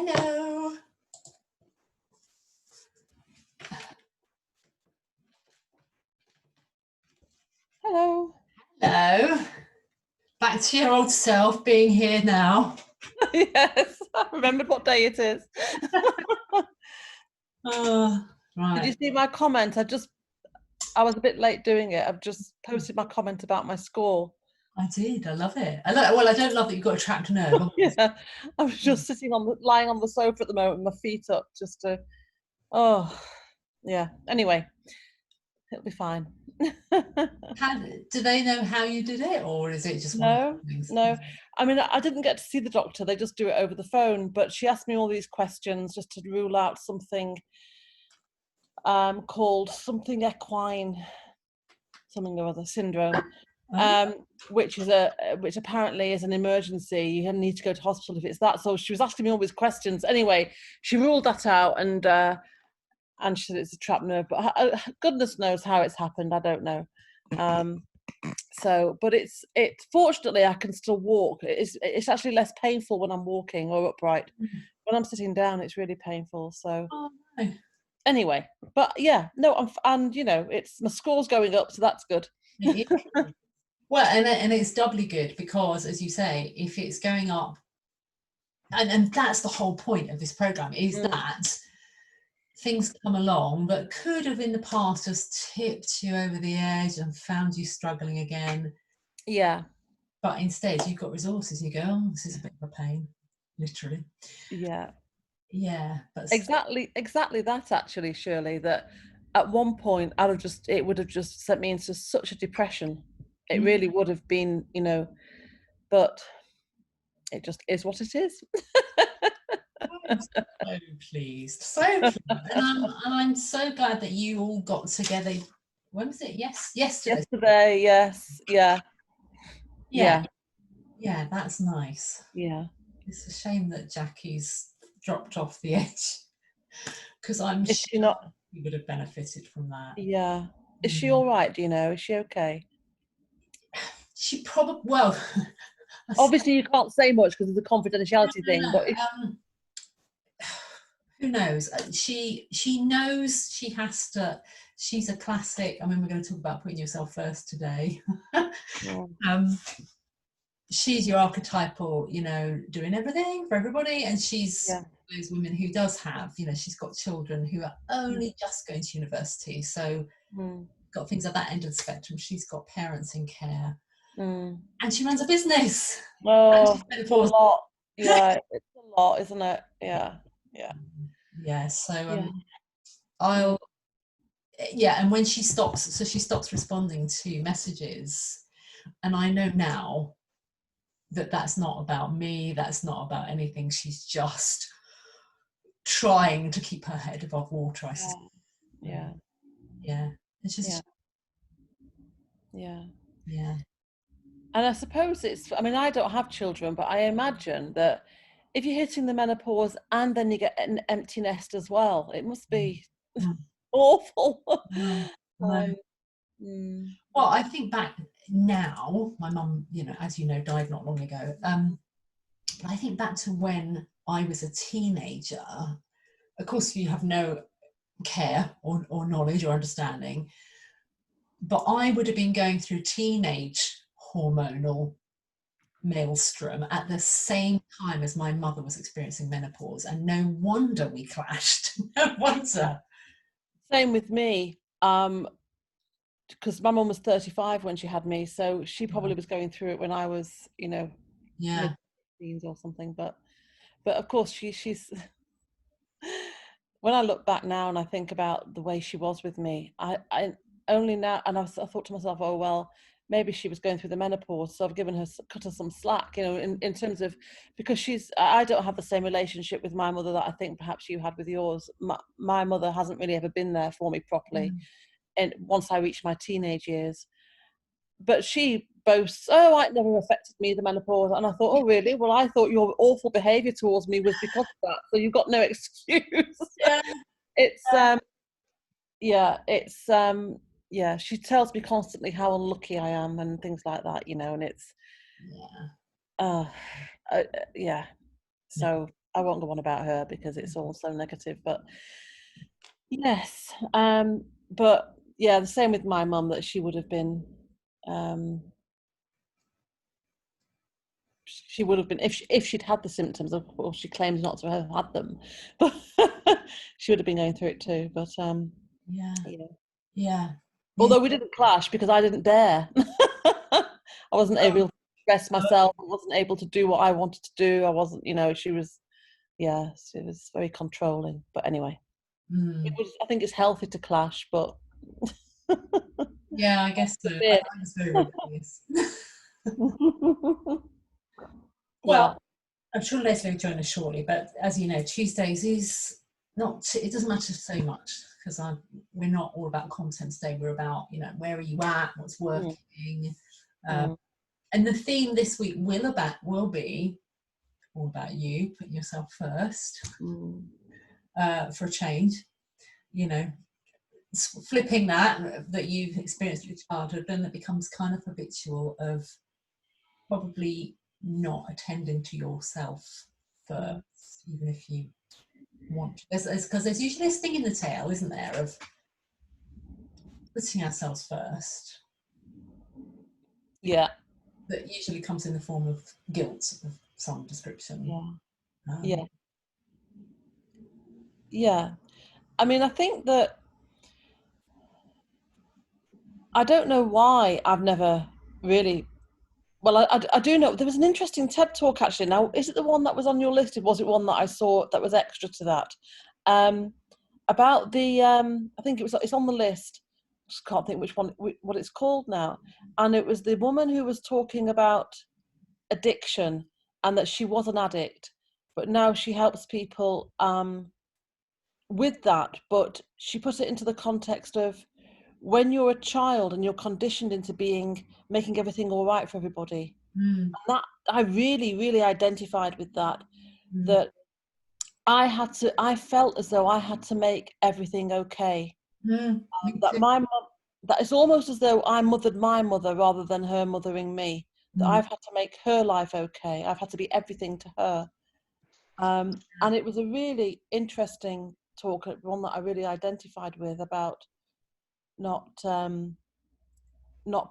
Hello. Hello. Hello. Back to your old self, being here now. Yes, I remembered what day it is. Right. Did you see my comment? I was a bit late doing it. I've just posted my comment about my score. I did. I love it. Well, I don't love that you've got a trapped nerve. Yeah, I was just lying on the sofa at the moment, with my feet up, just to. Oh, yeah. Anyway, it'll be fine. Do they know how you did it, or is it just one of No, those things? no. I mean, I didn't get to see the doctor. They just do it over the phone. But she asked me all these questions just to rule out something called something equine, something or other syndrome, which apparently is an emergency. You need to go to hospital if it's that. So she was asking me all these questions. Anyway, she ruled that out, and she said it's a trapped nerve. But goodness knows how it's happened. I don't know. But it's fortunately I can still walk. It's actually less painful when I'm walking or upright. When I'm sitting down, it's really painful. So. Oh, no. Anyway, but yeah, no, it's my score's going up, so that's good. Well, and it's doubly good because, as you say, if it's going up, and that's the whole point of this program, is that things come along that could have in the past just tipped you over the edge and found you struggling again. Yeah. But instead, you've got resources. You go, oh, this is a bit of a pain, literally. Yeah. Yeah, but exactly that, actually, Shirley, that at one point it would have just sent me into such a depression. It really would have been, but it just is what it is. I'm so pleased, and I'm so glad that you all got together. When was it? Yesterday. Yes. Yeah, that's nice. Yeah. It's a shame that Jackie's dropped off the edge, because I'm Is she not? you would have benefited from that. Yeah. Is she all right? Do you know? Is she okay? She probably, well, obviously you can't say much because it's a confidentiality thing, but who knows? She knows she has to. She's a classic. I mean, we're going to talk about putting yourself first today. She's your archetypal, doing everything for everybody, and she's those women who does have, she's got children who are only just going to university, so got things at that end of the spectrum. She's got parents in care, and she runs a business. It's a lot. Yeah, it's a lot, isn't it? Yeah. So and when she stops responding to messages, and I know now that that's not about me, that's not about anything. She's just trying to keep her head above water, I suppose. Yeah. It's just yeah. And I suppose I mean, I don't have children, but I imagine that if you're hitting the menopause and then you get an empty nest as well, it must be awful. Well, I think back now, my mum, as you know, died not long ago. I think back to when I was a teenager. Of course, you have no care or knowledge or understanding, but I would have been going through teenage hormonal maelstrom at the same time as my mother was experiencing menopause, and no wonder we clashed. No wonder. Same with me, because my mum was 35 when she had me, so she probably was going through it when I was, mid-teens or something. But of course, she's. When I look back now and I think about the way she was with me, I only now, and I thought to myself, oh well, maybe she was going through the menopause, so I've cut her some slack, in terms of, because I don't have the same relationship with my mother that I think perhaps you had with yours. My mother hasn't really ever been there for me properly, and once I reached my teenage years. But she boasts, oh, it never affected me, the menopause. And I thought, oh, really? Well, I thought your awful behaviour towards me was because of that. So you've got no excuse. She tells me constantly how unlucky I am and things like that, and it's, So I won't go on about her because it's all so negative. But yes, but yeah, the same with my mum, that she would have been. She would have been, if she'd had the symptoms. Of course, she claims not to have had them, but she would have been going through it too. But Yeah. you know, Yeah. Yeah. although we didn't clash because I didn't dare. I wasn't able to express myself. I wasn't able to do what I wanted to do. I wasn't, she was, she was very controlling. But anyway, it was. I think it's healthy to clash, but Yeah, I guess so. I was very rebellious. yeah, Well, I'm sure Leslie will join us shortly, but as you know, Tuesdays is not, it doesn't matter so much because we're not all about content today. We're about, where are you at, what's working. And the theme this week will be all about you, putting yourself first for a change, flipping that you've experienced through childhood, then it becomes kind of habitual of probably not attending to yourself first, even if you want to. Because there's usually this thing in the tail, isn't there, of putting ourselves first. Yeah. That usually comes in the form of guilt of some description. Yeah. Yeah. I mean, I think that I don't know why I've never really. Well, I do know there was an interesting TED talk actually. Now, is it the one that was on your list? Or was it one that I saw that was extra to that? About the I think it's on the list. I just can't think which one, what it's called now. And it was the woman who was talking about addiction and that she was an addict, but now she helps people with that. But she put it into the context of when you're a child and you're conditioned into making everything all right for everybody. And that I really, really identified with that. That I felt as though I had to make everything okay. That my mum, that it's almost as though I mothered my mother rather than her mothering me. That I've had to make her life okay. I've had to be everything to her. And it was a really interesting talk, one that I really identified with, about not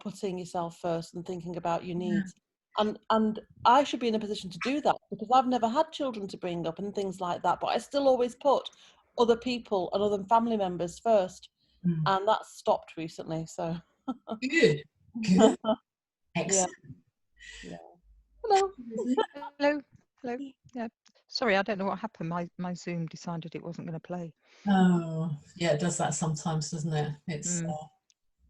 putting yourself first and thinking about your needs. And I should be in a position to do that because I've never had children to bring up and things like that, but I still always put other people and other family members first. And that's stopped recently. So good. Excellent. Yeah. Hello. Hello. Yeah. Sorry, I don't know what happened. My Zoom decided it wasn't going to play. Oh, yeah, it does that sometimes, doesn't it?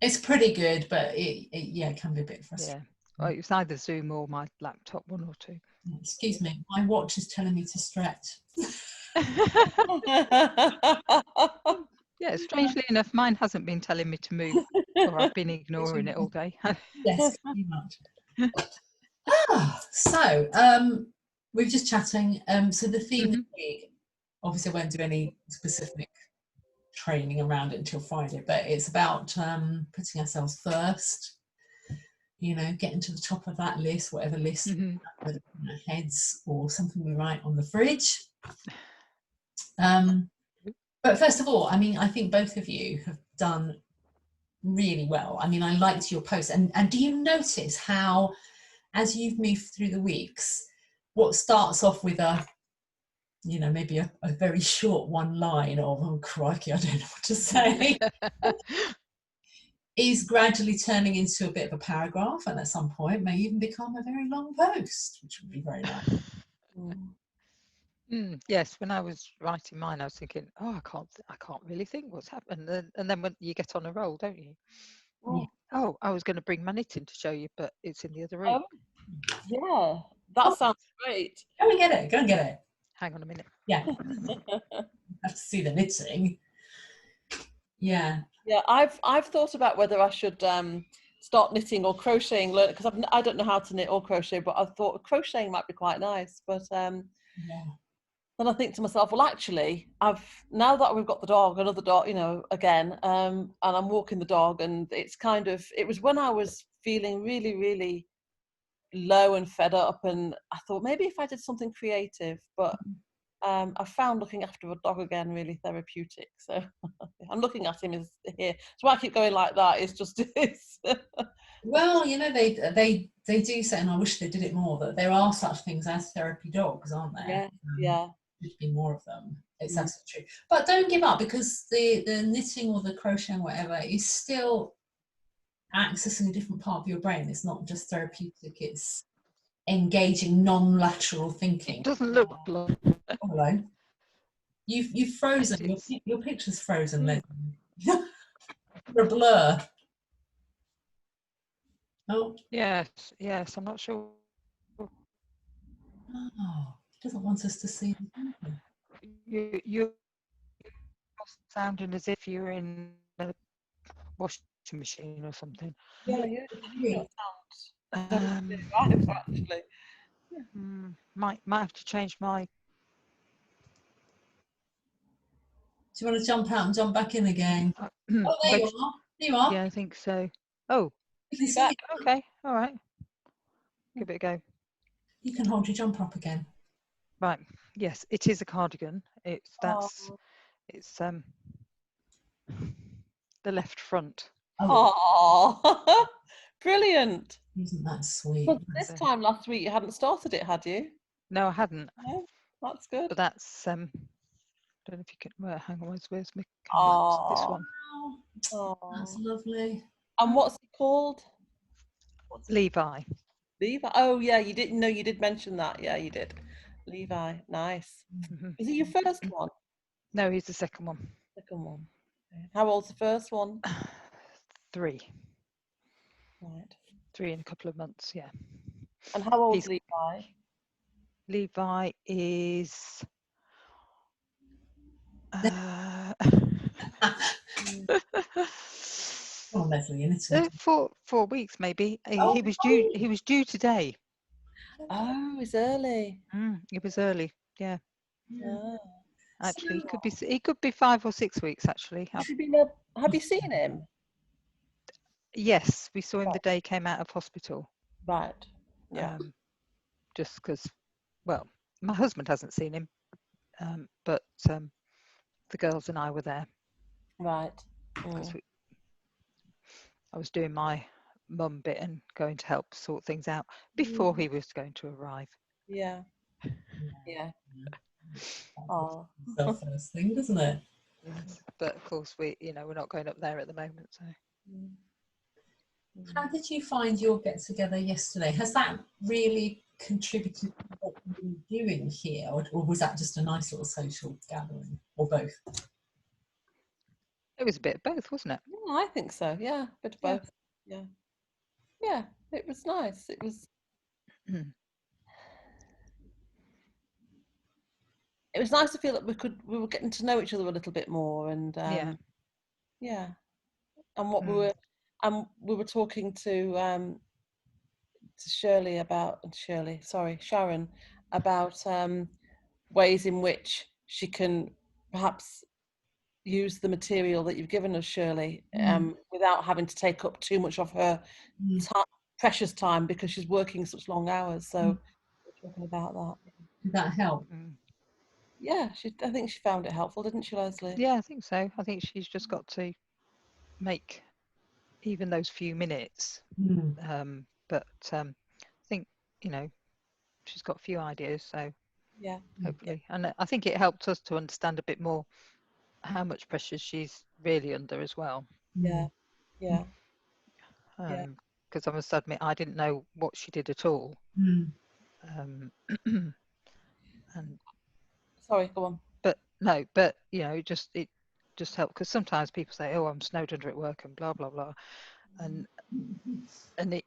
It's pretty good, but it can be a bit frustrating. Yeah. Well, it was either Zoom or my laptop, one or two. Excuse me, my watch is telling me to stretch. Yeah, strangely enough, mine hasn't been telling me to move, or I've been ignoring it all day. Yes, pretty much. So we were just chatting. So the theme this week, obviously, I won't do any specific training around it until Friday, but it's about putting ourselves first. Getting to the top of that list, whatever list, whether it's in our heads or something we write on the fridge. But first of all, I mean, I think both of you have done really well. I mean, I liked your post. And do you notice how, as you've moved through the weeks, what starts off with maybe a very short one line of, oh, crikey, I don't know what to say, is gradually turning into a bit of a paragraph, and at some point may even become a very long post, which would be very nice. Yes, when I was writing mine, I was thinking, oh, I can't really think what's happened. And then when you get on a roll, don't you? Yeah. Oh, I was going to bring my knitting to show you, but it's in the other room. Yeah, that sounds great. Go and get it. Go and get it. Hang on a minute. Yeah. Have to see the knitting. Yeah. Yeah, I've thought about whether I should start knitting or crocheting, because I don't know how to knit or crochet, but I thought crocheting might be quite nice. But then I think to myself, well, actually, now that we've got another dog, again, and I'm walking the dog, and it was when I was feeling really, really low and fed up, and I thought maybe if I did something creative, but I found looking after a dog again really therapeutic. So I'm looking at him is here. So why I keep going like that is just it's Well, you know, they do say, and I wish they did it more, that there are such things as therapy dogs, aren't there? yeah. There should be more of them. It's Mm. absolutely true. But don't give up, because the knitting or the crocheting, whatever, is still accessing a different part of your brain. It's not just therapeutic, it's engaging non-lateral thinking. It doesn't look like Oh, hello. You've frozen. it's. Your picture's frozen, Mm. Leslie. You're a blur. Oh. Yes, I'm not sure. Oh, doesn't want us to see. You're sounding as if you're in a washing machine or something. Yeah, that sounds Um, actually. might have to change my. Do you want to jump out and jump back in again? Oh, there you are. There you are. Yeah, I think so. Oh, You can see it. okay, all right. Give it a go. You can hold your jumper up again. Right. Yes, it is a cardigan. It's the left front. Oh, brilliant! Isn't that sweet? Well, this time last week you hadn't started it, had you? No, I hadn't. No, that's good. But that's don't know if you can. Well, hang on, where's my camera? This one. Oh, That's lovely. and what's it called? Levi. Levi. Oh yeah, you didn't know. You did mention that. Yeah, you did. Levi, nice. Mm-hmm. Is it your first one? No, he's the second one. Second one. How old's the first one? 3. Right. 3 in a couple of months. Yeah. And how old's Levi? Levi is. Oh, Leslie, in it. 4 weeks maybe. Oh, He was due. He was due today. Oh, it's early. It was early. Yeah. Yeah. Actually, he could be 5 or 6 weeks. Actually, Have you seen him? yes, we saw him the day he came out of hospital. Right. Yeah. Just because, well, my husband hasn't seen him, but the girls and I were there. Right. I was doing my mum bit and going to help sort things out before he was going to arrive. Yeah. Yeah. Oh, the first thing, doesn't it? Yes, but of course we're not going up there at the moment. So, how did you find your get together yesterday? Has that really contributed to what you were doing here, or was that just a nice little social gathering, or both? it was a bit of both, wasn't it? Yeah, I think so. Yeah, a bit of both. Yeah. Yeah, it was nice. It was. It was nice to feel that we were getting to know each other a little bit more, and yeah, and what we were talking to Sharon about ways in which she can perhaps use the material that you've given us, Shirley, without having to take up too much of her precious time, because she's working such long hours. So we're talking about that. Did that help? Yeah, I think she found it helpful, didn't she, Leslie? Yeah, I think so. I think she's just got to make even those few minutes. But I think she's got a few ideas, so yeah, hopefully, and I think it helped us to understand a bit more how much pressure she's really under as well. Yeah. Because I must admit, I didn't know what she did at all. And sorry, go on. But it just helped, because sometimes people say, "Oh, I'm snowed under at work," and blah blah blah, and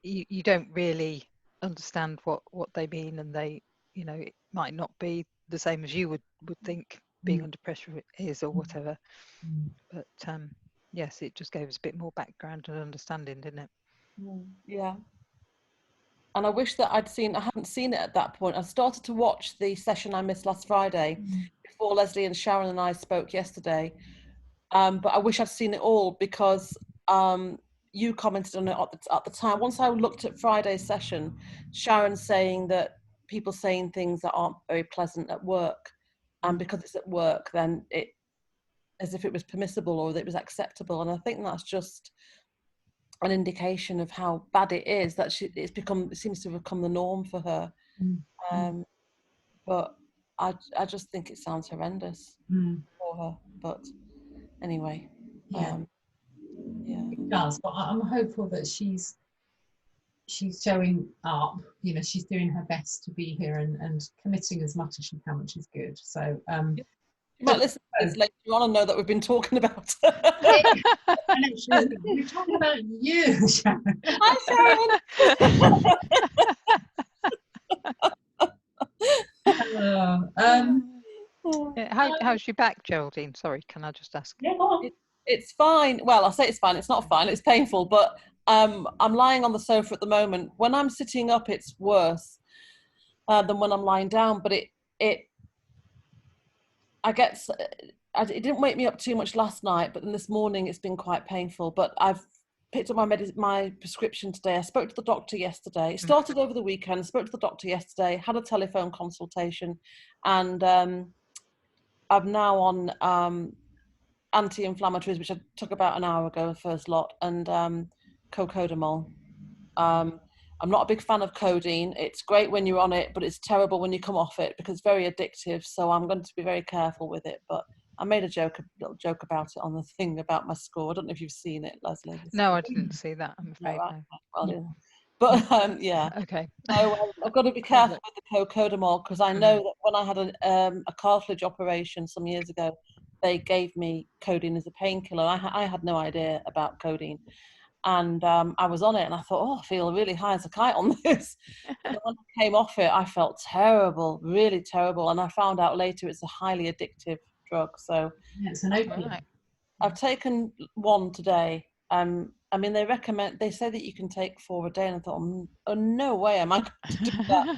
you don't really understand what they mean, and they it might not be the same as you would think being under pressure is, or whatever. But yes, it just gave us a bit more background and understanding, didn't it? Yeah. And I wish that I hadn't seen it at that point. I started to watch the session I missed last Friday before Leslie and Sharon and I spoke yesterday. But I wish I'd seen it all, because you commented on it at the time. Once I looked at Friday's session, Sharon saying that people saying things that aren't very pleasant at work and because it's at work, then it, as if it was permissible or that it was acceptable. And I think that's just an indication of how bad it is, that it seems to have become the norm for her. But I just think it sounds horrendous for her. But anyway, yeah, yeah, it does. But I'm hopeful that she's showing up. You know, she's doing her best to be here and committing as much as she can, which is good. So you might listen to this later on and know that we've been talking about her. And actually, we're talking about you, Sharon. Hi, Sharon. How's your back, Geraldine? Sorry, can I just ask? Yeah, go on. It's fine. Well, I say it's fine. It's not fine. It's painful, but I'm lying on the sofa at the moment. When I'm sitting up, it's worse than when I'm lying down. But it didn't wake me up too much last night, but then this morning it's been quite painful. But I've picked up my prescription today. I spoke to the doctor yesterday. It started over the weekend. Spoke to the doctor yesterday. Had a telephone consultation, and I'm now on anti-inflammatories, which I took about an hour ago, the first lot, and cocodamol. I'm not a big fan of codeine. It's great when you're on it, but it's terrible when you come off it because it's very addictive. So I'm going to be very careful with it. But I made a little joke about it on the thing about my score. I don't know if you've seen it, Leslie. No, I didn't see that, I'm afraid. No, right? No. Well, yeah. But yeah. Okay. So I've got to be careful with the cocodamol because I know that when I had a cartilage operation some years ago, they gave me codeine as a painkiller. I had no idea about codeine. And I was on it and I thought, oh, I feel really high as a kite on this. And when I came off it, I felt terrible, really terrible. And I found out later it's a highly addictive drug. So it's an opiate. Right. I've taken one today. I mean, they say that you can take 4 a day. And I thought, oh, no way am I going to do that.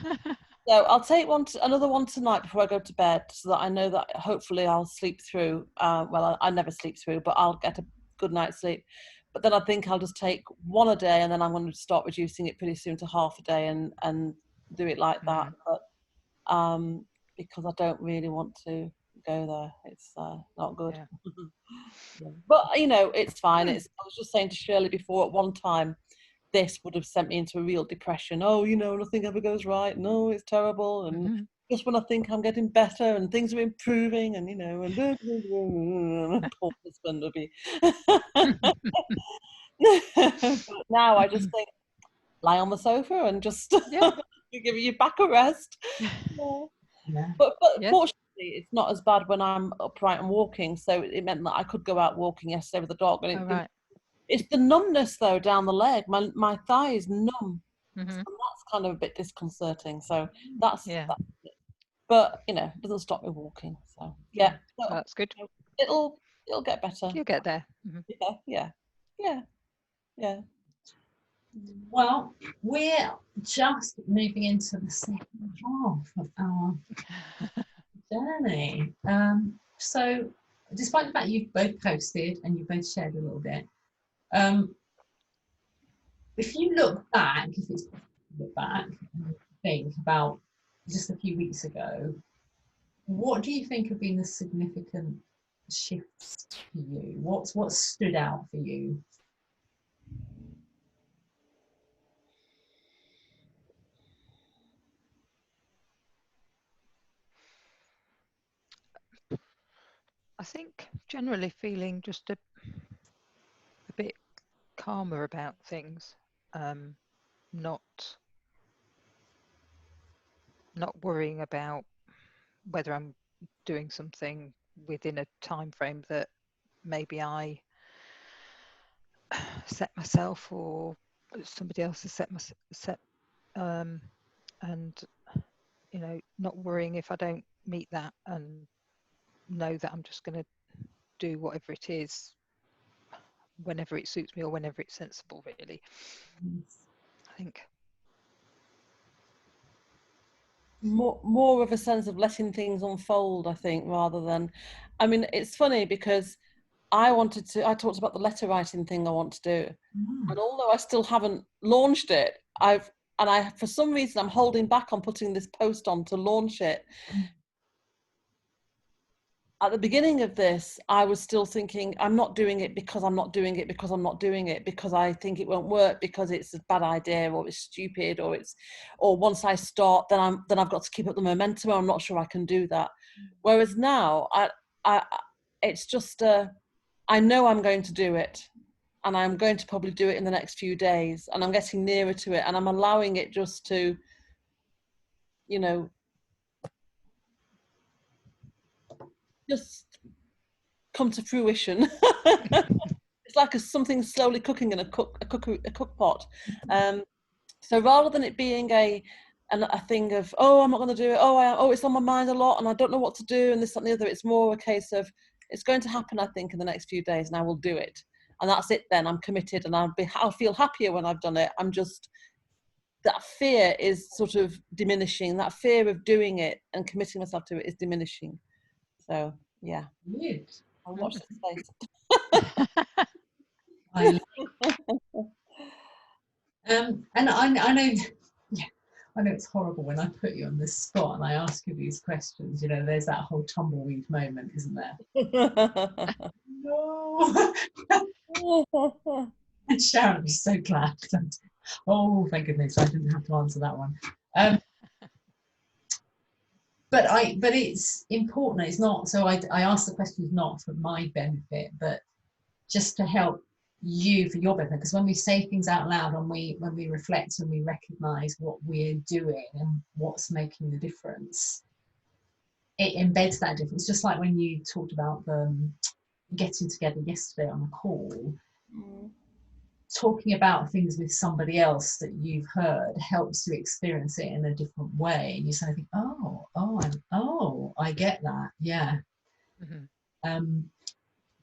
So I'll take another one tonight before I go to bed so that I know that hopefully I'll sleep through. Well, I never sleep through, but I'll get a good night's sleep. But then I think I'll just take 1 a day and then I'm going to start reducing it pretty soon to half a day and do it like that. But because I don't really want to go there. It's not good. Yeah. But, you know, it's fine. I was just saying to Shirley before, at one time, this would have sent me into a real depression. Oh, you know, nothing ever goes right. No, it's terrible. And just when I think I'm getting better and things are improving and, you know, and poor husband will be. But now I just think, lie on the sofa and just give your back a rest. Yeah. But fortunately, it's not as bad when I'm upright and walking. So it meant that I could go out walking yesterday with the dog. And it's the numbness though down the leg. My thigh is numb, and that's kind of a bit disconcerting. So that's it. But you know, it doesn't stop me walking. So yeah, that's good. It'll get better. You'll get there. Yeah. Well, we're just moving into the second half of our journey. So despite the fact you've both posted and you've both shared a little bit, if you look back, and think about just a few weeks ago, what do you think have been the significant shifts for you? What stood out for you? I think generally feeling just a bit calmer about things, not worrying about whether I'm doing something within a time frame that maybe I set myself or somebody else has set and you know, not worrying if I don't meet that, and know that I'm just going to do whatever it is whenever it suits me or whenever it's sensible, really. I think more of a sense of letting things unfold, I think, rather than, I mean, it's funny because I talked about the letter writing thing I want to do, and although I still haven't launched it, for some reason I'm holding back on putting this post on to launch it, at the beginning of this, I was still thinking, I'm not doing it because I'm not doing it because I'm not doing it because I think it won't work, because it's a bad idea, or it's stupid, or once I start, then I've got to keep up the momentum. I'm not sure I can do that. Whereas now, it's just I know I'm going to do it, and I'm going to probably do it in the next few days, and I'm getting nearer to it, and I'm allowing it just to, just come to fruition. It's like something slowly cooking in a cook pot. So rather than it being a thing of, oh, I'm not going to do it, oh, it's on my mind a lot and I don't know what to do and this, that and the other, it's more a case of, it's going to happen, I think, in the next few days, and I will do it. And that's it then. I'm committed, and I'll feel happier when I've done it. I'm just, that fear is sort of diminishing. That fear of doing it and committing myself to it is diminishing. So, yeah. Good. I'll watch this space. And I know, yeah, I know it's horrible when I put you on this spot and I ask you these questions. There's that whole tumbleweed moment, isn't there? No. And Sharon was so glad. Oh, thank goodness, I didn't have to answer that one. But it's important. It's not. So I ask the questions not for my benefit, but just to help you for your benefit. Because when we say things out loud, and when we reflect and we recognise what we're doing and what's making the difference, it embeds that difference. Just like when you talked about getting together yesterday on a call. Talking about things with somebody else that you've heard helps you experience it in a different way. And you suddenly think, I get that. Yeah. Mm-hmm.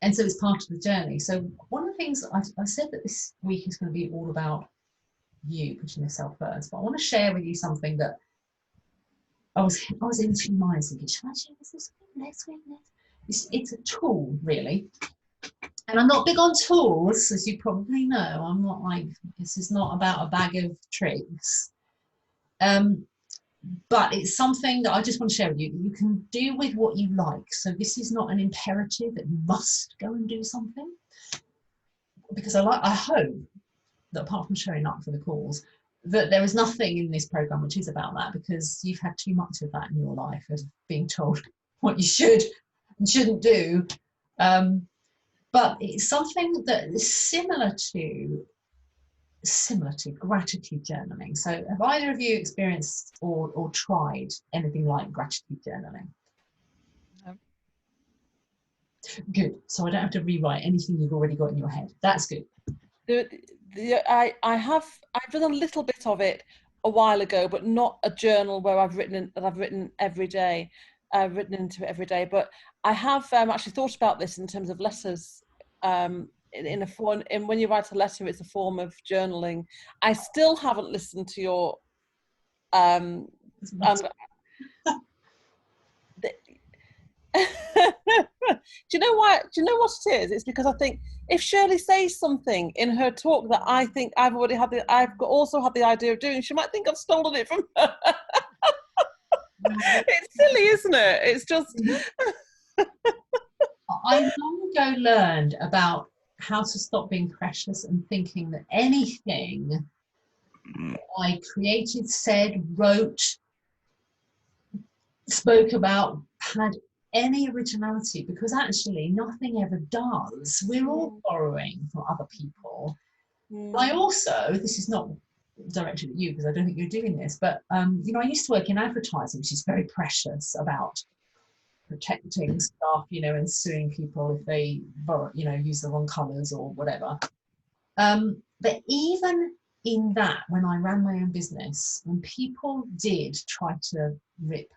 And so it's part of the journey. So one of the things I said that this week is going to be all about you putting yourself first. But I want to share with you something that I was in two minds thinking, should I share this week, next week? It's a tool, really. And I'm not big on tools, as you probably know. I'm not like, this is not about a bag of tricks. But it's something that I just want to share with you. You can do with what you like. So this is not an imperative that you must go and do something. Because I hope that apart from showing up for the calls, that there is nothing in this program which is about that, because you've had too much of that in your life, of being told what you should and shouldn't do. But it's something that is similar to gratitude journaling. So have either of you experienced or tried anything like gratitude journaling? No. Good. So I don't have to rewrite anything you've already got in your head. That's good. I've done a little bit of it a while ago, but not a journal where I've written every day. I've written into it every day, but I have actually thought about this in terms of letters. In a form, and when you write a letter, it's a form of journaling. I still haven't listened to your. Do you know why? Do you know what it is? It's because I think if Shirley says something in her talk that I think I've also had the idea of doing, she might think I've stolen it from her. It's silly, isn't it? It's just. I long ago learned about how to stop being precious and thinking that anything I created, said, wrote, spoke about had any originality, because actually nothing ever does. We're all borrowing from other people. I also, this is not directed at you because I don't think you're doing this, but I used to work in advertising, which is very precious about protecting staff, and suing people if they use the wrong colours or whatever. But even in that, when I ran my own business, when people did try to rip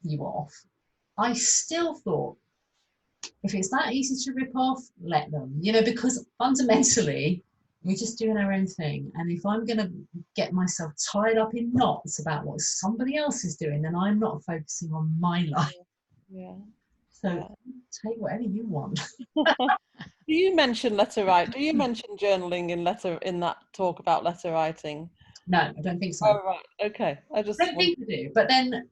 you off, I still thought, if it's that easy to rip off, let them, because fundamentally we're just doing our own thing. And if I'm going to get myself tied up in knots about what somebody else is doing, then I'm not focusing on my life. Yeah. So take whatever you want. Do you mention letter writing? Do you mention journaling in that talk about letter writing? No, I don't think so. Oh, right. Okay. I don't think I do. But then,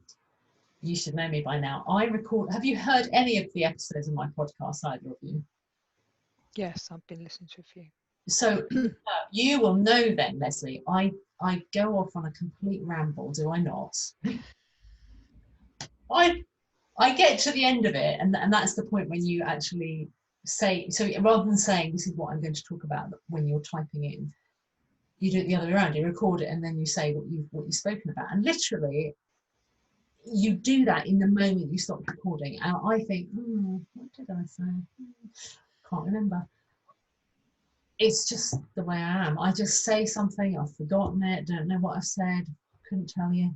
you should know me by now. I record. Have you heard any of the episodes of my podcast, either of you? Yes, I've been listening to a few. So you will know then, Leslie, I go off on a complete ramble, do I not? I get to the end of it, and that's the point when you actually say, so rather than saying this is what I'm going to talk about when you're typing in, you do it the other way around. You record it and then you say what you've spoken about, and literally you do that in the moment you stop recording. And I think, what did I say? Can't remember. It's just the way I am. I just say something, I've forgotten it, don't know what I've said, couldn't tell you.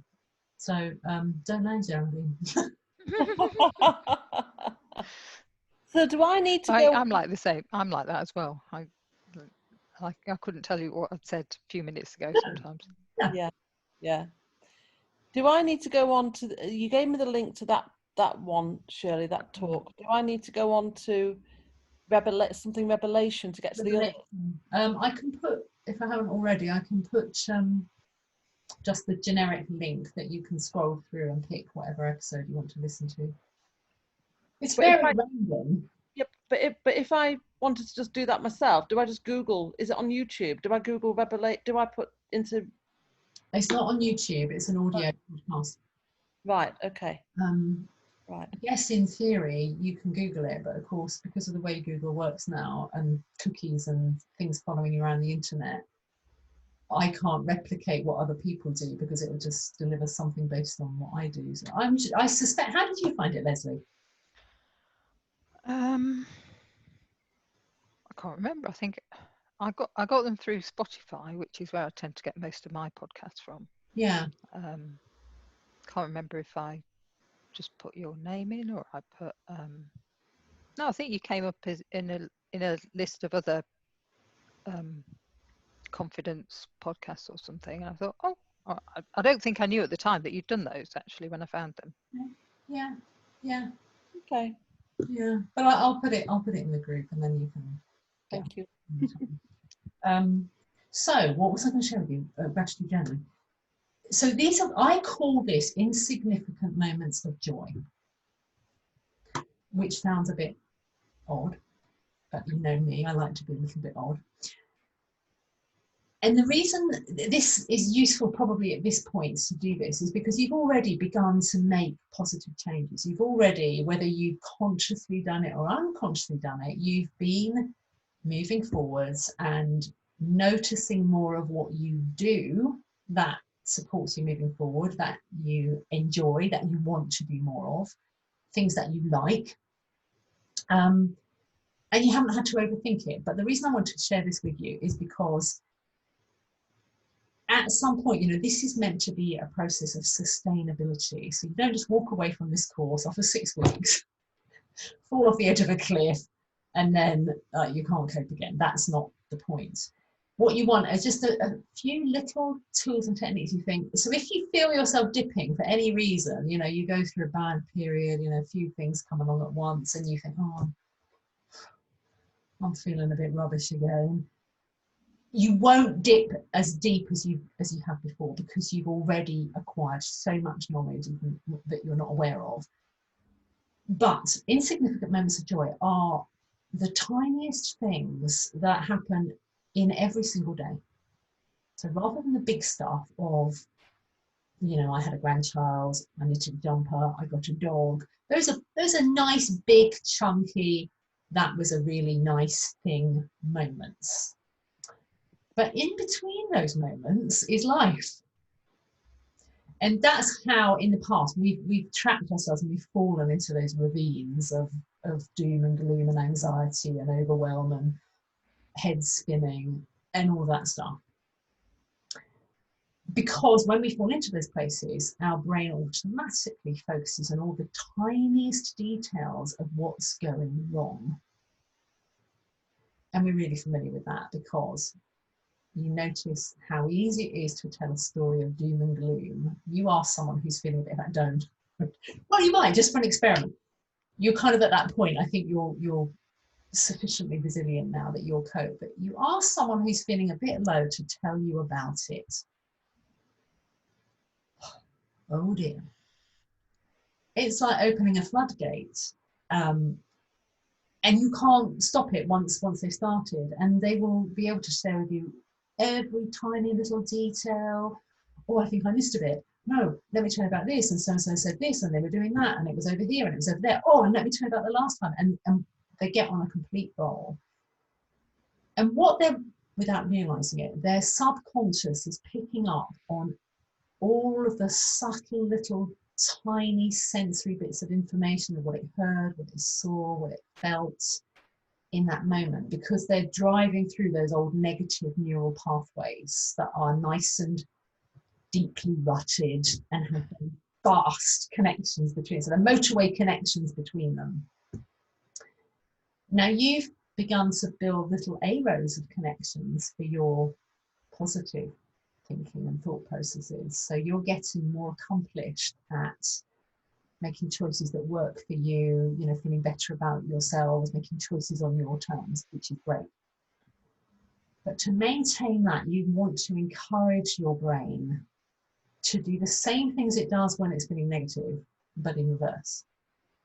So don't know, Geraldine. So do I need to go? I'm like the same. I'm like that as well. I couldn't tell you what I'd said a few minutes ago sometimes. Yeah. Do I need to go on to? You gave me the link to that one, Shirley, that talk. Do I need to go on to Revelation to get to the other? I can put, if I haven't already, I can put just the generic link that you can scroll through and pick whatever episode you want to listen to. It's very random. Yep, but if I wanted to just do that myself, do I just Google? Is it on YouTube? Do I Google Revelation? Do I put into? It's not on YouTube. It's an audio podcast. Right. Okay. Right. Yes, in theory, you can Google it, but of course, because of the way Google works now and cookies and things following you around the internet, I can't replicate what other people do because it will just deliver something based on what I do. So I suspect. How did you find it, Leslie? I can't remember. I think I got them through Spotify, which is where I tend to get most of my podcasts from. Yeah. Can't remember if I just put your name in or I put. No, I think you came up as in a list of other confidence podcasts or something. And I thought, I don't think I knew at the time that you'd done those actually when I found them. Yeah. Okay. Yeah, but I'll put it in the group and then you can. Thank you. So what was I going to share with you? Gratitude journal. So I call this Insignificant Moments of Joy, which sounds a bit odd, but you know me, I like to be a little bit odd. And the reason this is useful probably at this point to do this is because you've already begun to make positive changes. You've already, whether you've consciously done it or unconsciously done it, you've been moving forwards and noticing more of what you do that supports you moving forward, that you enjoy, that you want to do more of, things that you like. And you haven't had to overthink it. But the reason I wanted to share this with you is because at some point, this is meant to be a process of sustainability. So you don't just walk away from this course after 6 weeks, fall off the edge of a cliff, and then you can't cope again. That's not the point. What you want is just a few little tools and techniques you think. So if you feel yourself dipping for any reason, you go through a bad period, a few things come along at once, and you think, I'm feeling a bit rubbish again. You won't dip as deep as you have before because you've already acquired so much knowledge that you're not aware of. But insignificant moments of joy are the tiniest things that happen in every single day. So rather than the big stuff of, I had a grandchild, I knitted a jumper, I got a dog. Those are nice, big, chunky, that was a really nice thing moments. But in between those moments is life. And that's how in the past we've trapped ourselves and we've fallen into those ravines of doom and gloom and anxiety and overwhelm and head spinning and all that stuff. Because when we fall into those places, our brain automatically focuses on all the tiniest details of what's going wrong. And we're really familiar with that because you notice how easy it is to tell a story of doom and gloom. You ask someone who's feeling a bit of that, don't. Well, you might, just for an experiment. You're kind of at that point, I think you're sufficiently resilient now that you'll cope. But you ask someone who's feeling a bit low to tell you about it. Oh dear. it's like opening a floodgate. And you can't stop it once they started, and they will be able to share with you every tiny little detail. Oh, I think I missed a bit. No, let me tell you about this, and so said this, and they were doing that, and it was over here, and it was over there. Oh, and let me tell you about the last time. And they get on a complete roll. And what they're, without realizing it, their subconscious is picking up on all of the subtle little tiny sensory bits of information of what it heard, what it saw, what it felt in that moment, because they're driving through those old negative neural pathways that are nice and deeply rutted and have vast connections between, so the motorway connections between them. Now you've begun to build little arrows of connections for your positive thinking and thought processes. So you're getting more accomplished at making choices that work for you, you know, feeling better about yourselves, making choices on your terms, which is great. But to maintain that, you want to encourage your brain to do the same things it does when it's feeling negative, but in reverse,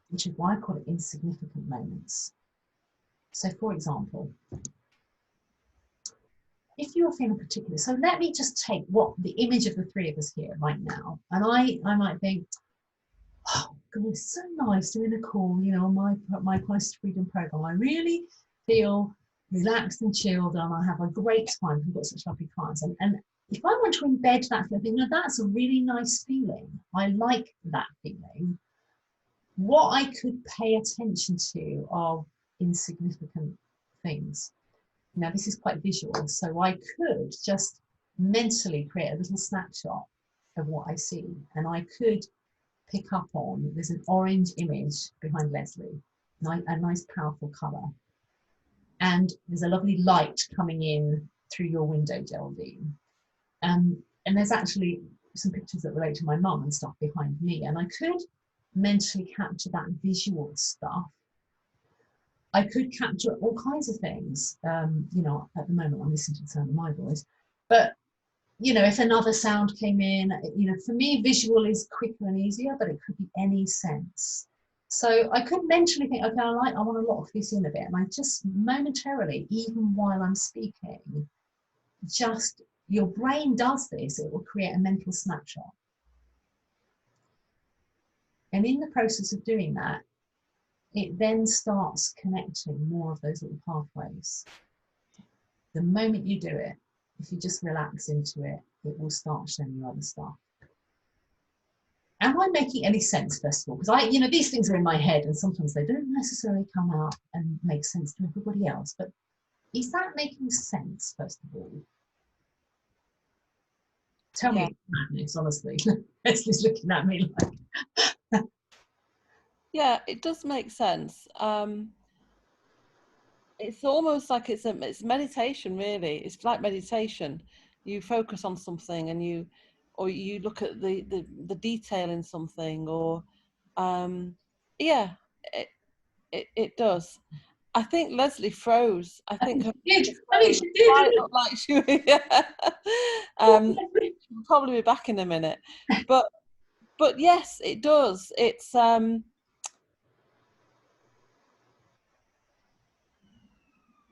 which is why I call it insignificant moments. So for example, if you're feeling particular, so let me just take what the image of the three of us here right now, and I might think, oh God, it's so nice doing a call, you know, my Quest Freedom program. I really feel relaxed and chilled, and I have a great time. We've got such lovely clients, and if I want to embed that feeling, no, that's a really nice feeling. I like that feeling. What I could pay attention to are insignificant things. Now, this is quite visual, so I could just mentally create a little snapshot of what I see, and I could pick up on, there's an orange image behind Leslie, a nice powerful colour, and there's a lovely light coming in through your window, Geraldine, and there's actually some pictures that relate to my mum and stuff behind me, and I could mentally capture that visual stuff. I could capture all kinds of things. You know, at the moment I'm listening to the sound of my voice, but you know, if another sound came in, you know, for me, visual is quicker and easier, but it could be any sense. So I could mentally think, okay, I want to lock this in a bit, and I just momentarily, even while I'm speaking, just your brain does this. It will create a mental snapshot, and in the process of doing that, it then starts connecting more of those little pathways. The moment you do it, if you just relax into it, it will start showing you other stuff. Am I making any sense, first of all? Because you know, these things are in my head, and sometimes they don't necessarily come out and make sense to everybody else. But is that making sense, first of all? Tell me it's madness, honestly. Leslie's looking at me like... Yeah, it does make sense. It's almost like it's meditation, really. It's like meditation. You focus on something, and you look at the detail in something, or yeah, it does. I think Leslie froze. I think her she did. Right up like she yeah. She'll probably be back in a minute, but yes, it does. It's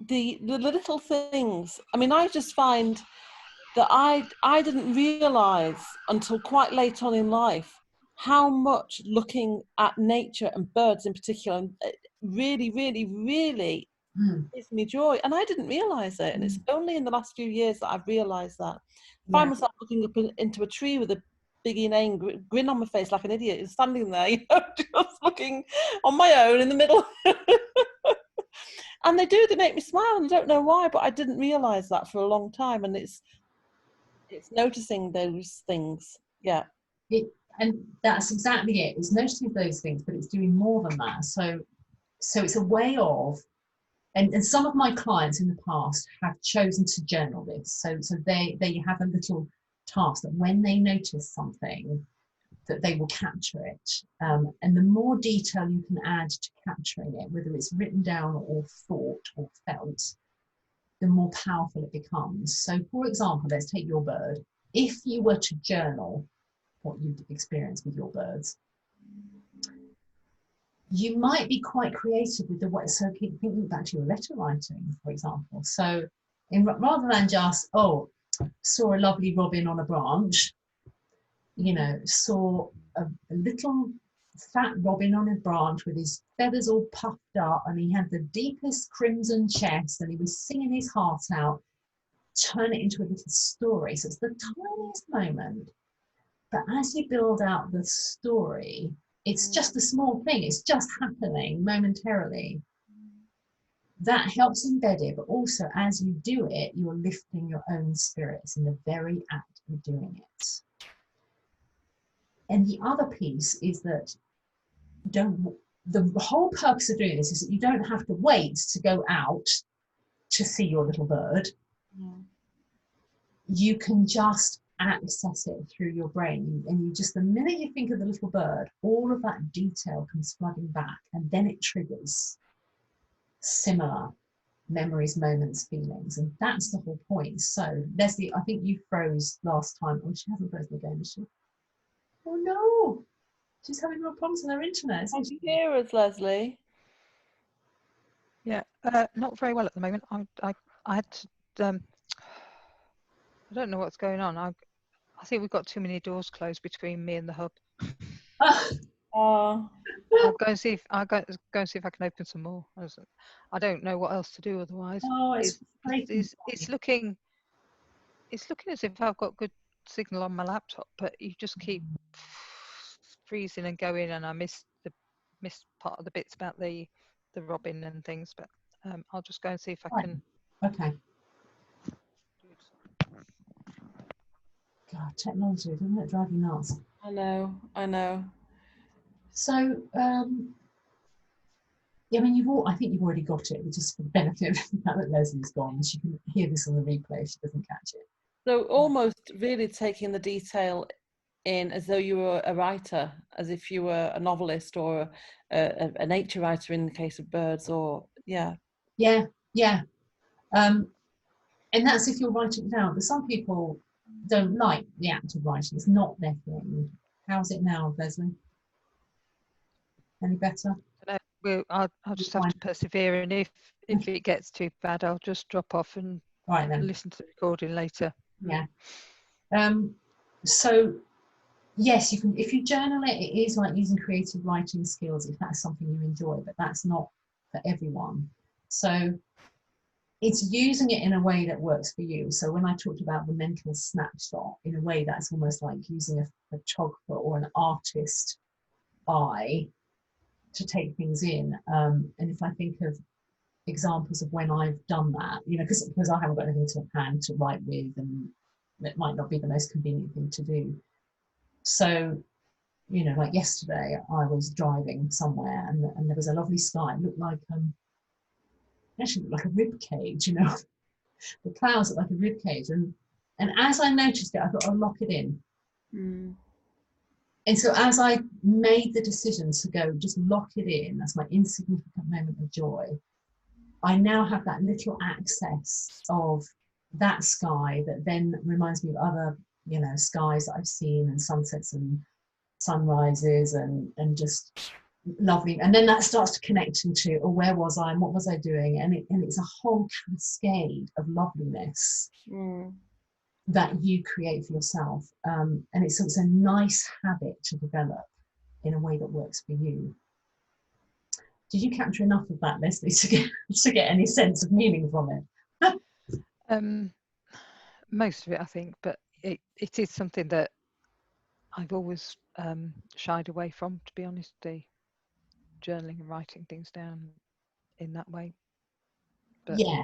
the little things. I mean, I just find that I didn't realize until quite late on in life how much looking at nature and birds in particular really, really, really gives me joy, and I didn't realize it. And it's only in the last few years that I've realized that. I find myself looking up into a tree with a big inane grin on my face like an idiot, and standing there, you know, just looking on my own in the middle. And they make me smile, and I don't know why, but I didn't realize that for a long time. And it's noticing those things. Yeah. And that's exactly it. It's noticing those things, but it's doing more than that. So it's a way of, and some of my clients in the past have chosen to journal this. So they have a little task that when they notice something, that they will capture it. And the more detail you can add to capturing it, whether it's written down or thought or felt, the more powerful it becomes. So for example, let's take your bird. If you were to journal what you'd experienced with your birds, you might be quite creative with the way, so keep thinking back to your letter writing, for example. So rather than just, oh, saw a lovely robin on a branch, you know, saw a little fat robin on a branch with his feathers all puffed up, and he had the deepest crimson chest, and he was singing his heart out. Turn it into a little story. So it's the tiniest moment, but as you build out the story, it's just a small thing, it's just happening momentarily. That helps embed it, but also as you do it, you're lifting your own spirits in the very act of doing it. And the other piece is that the whole purpose of doing this is that you don't have to wait to go out to see your little bird. You can just access it through your brain, and you just, the minute you think of the little bird, all of that detail comes flooding back, and then it triggers similar memories, moments, feelings, and that's the whole point. So Leslie, I think you froze last time. Oh, she hasn't frozen again, is she? Oh no, she's having real problems with her internet. Can you hear us, Leslie? Yeah, not very well at the moment. I had to, I don't know what's going on. I think we've got too many doors closed between me and the hub. I'll go and see if I can open some more. I don't know what else to do otherwise. Oh, it's looking as if I've got good signal on my laptop, but you just keep freezing and going, and I missed part of the bits about the robin and things. But I'll just go and see if I can. Okay. God, technology, doesn't it drive you nuts? I know. So, I mean, I think you've already got it, but just for the benefit of the fact that Leslie's gone, she can hear this on the replay if she doesn't catch it. So almost really taking the detail in as though you were a writer, as if you were a novelist or a nature writer in the case of birds, or yeah. And that's if you're writing it down. But some people don't like the act of writing. It's not their thing. How's it now, Leslie? Any better? I'll just have to persevere, and if it gets too bad, I'll just drop off and listen to the recording later. Yeah. So yes, you can. If you journal it, it is like using creative writing skills if that's something you enjoy, but that's not for everyone. So it's using it in a way that works for you. So when I talked about the mental snapshot, in a way that's almost like using a photographer or an artist eye to take things in. And if I think of examples of when I've done that, you know, because I haven't got anything to hand to write with, and it might not be the most convenient thing to do. So, you know, like yesterday, I was driving somewhere, and there was a lovely sky. It looked like actually looked like a rib cage, you know. The clouds looked like a rib cage, and as I noticed it, I thought I'll lock it in. And so as I made the decision to go just lock it in, that's my insignificant moment of joy, I now have that little access of that sky that then reminds me of other, you know, skies that I've seen, and sunsets and sunrises and just lovely. And then that starts to connect into, oh, where was I and what was I doing? And it's a whole cascade of loveliness that you create for yourself. And it's a nice habit to develop in a way that works for you. Did you capture enough of that, Leslie, to get any sense of meaning from it? Most of it, I think, but it is something that I've always shied away from, to be honest, the journaling and writing things down in that way. But yeah.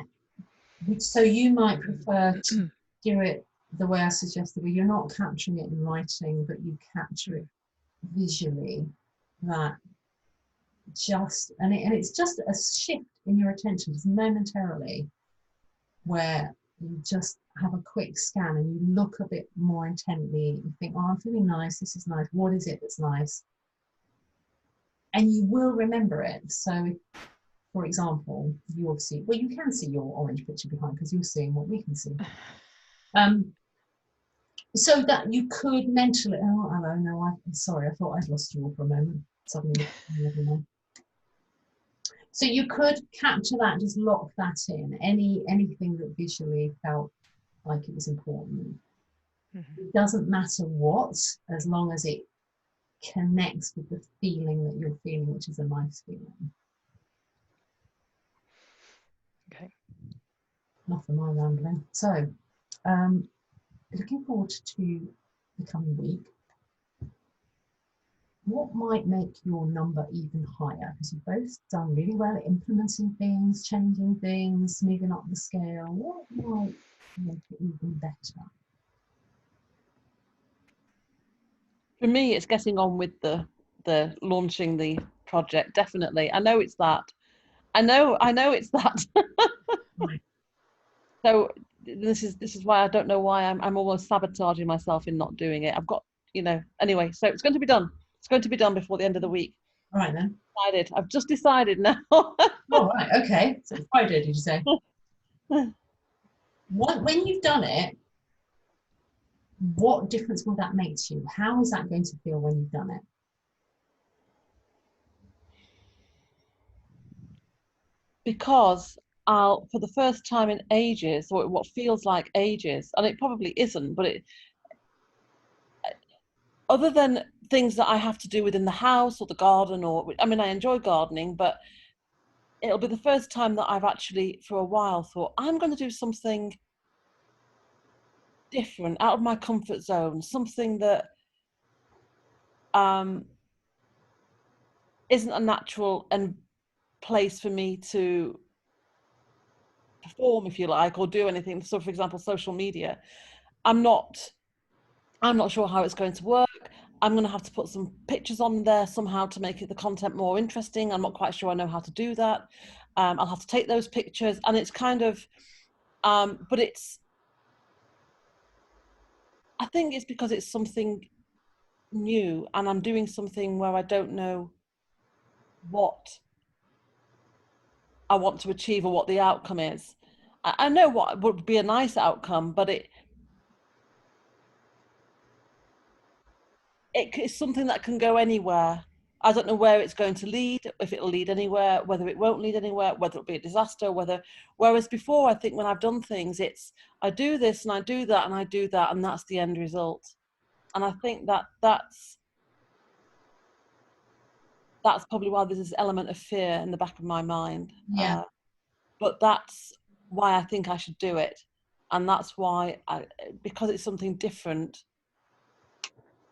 So you might prefer to do it the way I suggested, where you're not capturing it in writing, but you capture it visually. That just, and it's just a shift in your attention, just momentarily, where you just have a quick scan and you look a bit more intently. You think, oh, I'm feeling nice. This is nice. What is it that's nice? And you will remember it. So, for example, you obviously, well, you can see your orange picture behind because you're seeing what we can see. So that you could mentally, oh, hello, no, I'm sorry, I thought I'd lost you all for a moment. Suddenly, everyone. So you could capture that, just lock that in. Anything that visually felt like it was important. Mm-hmm. It doesn't matter what, as long as it connects with the feeling that you're feeling, which is a nice feeling. Okay. Enough of my rambling. So, looking forward to the coming week. What might make your number even higher? Because you've both done really well at implementing things, changing things, moving up the scale. What might make it even better? For me, it's getting on with the launching the project. Definitely, I know it's that. I know it's that. Right. So this is why I don't know why I'm almost sabotaging myself in not doing it. I've got, anyway, so it's going to be done. It's going to be done before the end of the week. All right then. I've just decided now. All right, okay. So it's Friday, did you say? When you've done it, what difference will that make to you? How is that going to feel when you've done it? Because I'll, for the first time in ages, or what feels like ages, and it probably isn't, but other than things that I have to do within the house or the garden, I enjoy gardening, but it'll be the first time that I've actually, for a while, thought, I'm going to do something different, out of my comfort zone, something that isn't a natural place for me to perform, if you like, or do anything. So, for example, social media. I'm not sure how it's going to work. I'm going to have to put some pictures on there somehow to make the content more interesting. I'm not quite sure I know how to do that. I'll have to take those pictures, and it's kind of, but I think it's because it's something new, and I'm doing something where I don't know what I want to achieve or what the outcome is. I know what would be a nice outcome, but it's something that can go anywhere. I don't know where it's going to lead, if it'll lead anywhere, whether it won't lead anywhere, whether it'll be a disaster, whereas before, I think when I've done things, it's, I do this and I do that and I do that, and that's the end result. And I think that's probably why there's this element of fear in the back of my mind. Yeah. But that's why I think I should do it. And that's why, because it's something different,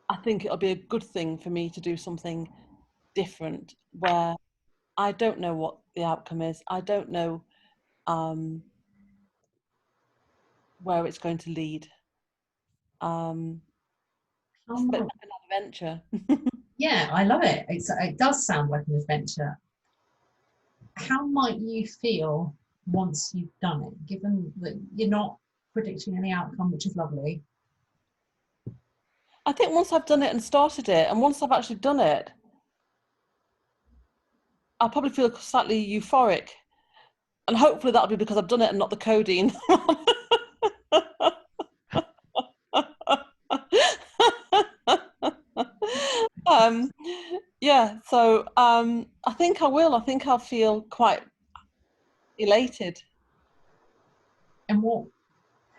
I think it'll be a good thing for me to do something different where I don't know what the outcome is. I don't know where it's going to lead. It's a bit like an adventure. Yeah, I love it. It does sound like an adventure. How might you feel once you've done it, given that you're not predicting any outcome, which is lovely? I think once I've done it and started it, and once I've actually done it, I'll probably feel slightly euphoric. And hopefully that'll be because I've done it and not the codeine. Yeah, so I think I will. I think I'll feel quite elated. And